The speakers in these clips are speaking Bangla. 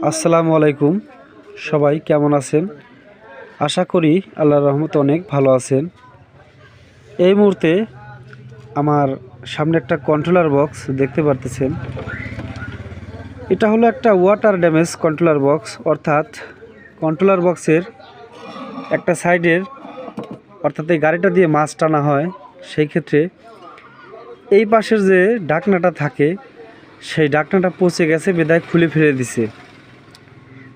আসসালামু আলাইকুম। সবাই কেমন আছেন? আশা করি আল্লাহর রহমতে অনেক ভালো আছেন। এই মুহূর্তে আমার সামনে একটা কন্ট্রোলার বক্স দেখতে পারতেছেন। এটা হলো একটা ওয়াটার ড্যামেজ কন্ট্রোলার বক্স, অর্থাৎ কন্ট্রোলার বক্সের একটা সাইডের, অর্থাৎ এই গাড়িটা দিয়ে মাছ টানা হয়, সেই ক্ষেত্রে এই পাশের যে ঢাকনাটা থাকে সেই ঢাকনাটা পচে গেছে, বিদায় খুলে ফেলে দিছে।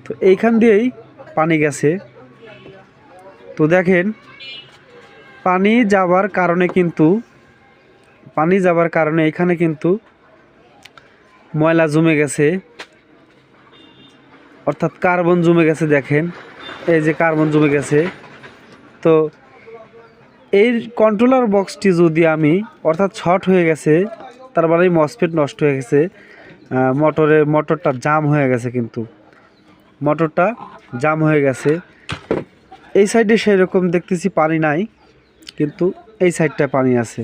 তো এইখান দিয়েই পানি গেছে। তো দেখেন, পানি যাবার কারণে এখানে কিন্তু ময়লা জমে গেছে, অর্থাৎ কার্বন জমে গেছে। দেখেন, এই যে কার্বন জমে গেছে। তো এই কন্ট্রোলার বক্সটি যদি আমি, অর্থাৎ শর্ট হয়ে গেছে, তার মানে মসফেট নষ্ট হয়ে গেছে, মোটরটা জাম হয়ে গেছে, কিন্তু মোটরটা জাম হয়ে গেছে। এই সাইডে সেই রকম দেখতেছি পানি নাই, কিন্তু এই সাইডটায় পানি আছে।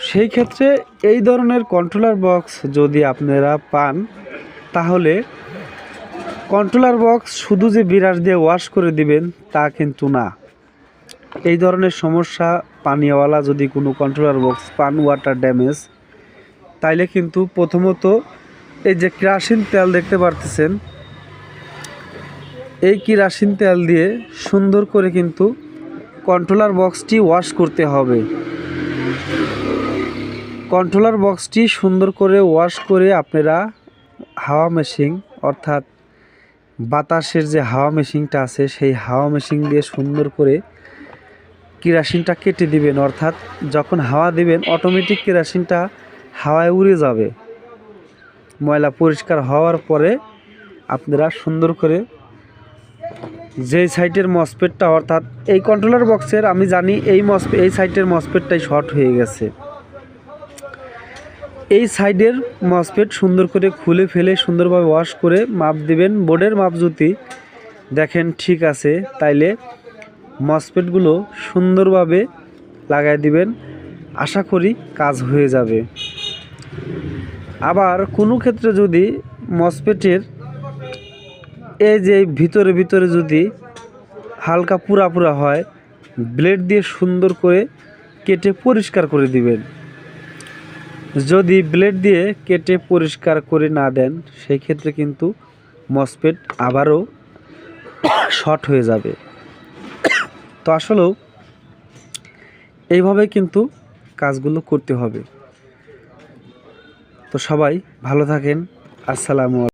সেই ক্ষেত্রে এই ধরনের কন্ট্রোলার বক্স যদি আপনারা পান, তাহলে কন্ট্রোলার বক্স শুধু যে বিরাশ দিয়ে ওয়াশ করে দিবেন তা কিন্তু না। এই ধরনের সমস্যা পানিওয়ালা যদি কোনো কন্ট্রোলার বক্স পান, ওয়াটার ড্যামেজ, তাইলে কিন্তু প্রথমত এই যে কেরোসিন তেল দেখতে পারতেছেন, এই কেরোসিন তেল দিয়ে সুন্দর করে কিন্তু কন্ট্রোলার বক্সটি ওয়াশ করতে হবে। কন্ট্রোলার বক্সটি সুন্দর করে ওয়াশ করে আপনারা হাওয়া মেশিন, অর্থাৎ বাতাসের যে হাওয়া মেশিনটা আছে, সেই হাওয়া মেশিন দিয়ে সুন্দর করে কেরোসিনটা কেটে দিবেন। অর্থাৎ যখন হাওয়া দিবেন, অটোমেটিক কেরোসিনটা হাওয়ায় উড়ে যাবে। ময়লা পরিষ্কার হওয়ার পরে আপনারা সুন্দর করে যেই সাইটের মসফেটটা, অর্থাৎ এই কন্ট্রোলার বক্সের আমি জানি এই সাইটের মসফেটটাই শর্ট হয়ে গেছে, এই সাইডের মসফেট সুন্দর করে খুলে ফেলে সুন্দরভাবে ওয়াশ করে মাপ দিবেন। বোর্ডের মাপ যদি দেখেন ঠিক আছে, তাইলে মসফেটগুলো সুন্দরভাবে লাগাই দিবেন। আশা করি কাজ হয়ে যাবে। আবার কোনো ক্ষেত্রে যদি মসফেটের এই যে ভিতরে যদি হালকা পুরা হয়, ব্লেড দিয়ে সুন্দর করে কেটে পরিষ্কার করে দিবেন। যদি ব্লেড দিয়ে কেটে পরিষ্কার করে না দেন, সেই ক্ষেত্রে কিন্তু মসফেট আবারও শর্ট হয়ে যাবে। তো আসলেও এইভাবে কিন্তু কাজগুলো করতে হবে। তো সবাই ভালো থাকেন। আসসালামু আলাইকুম।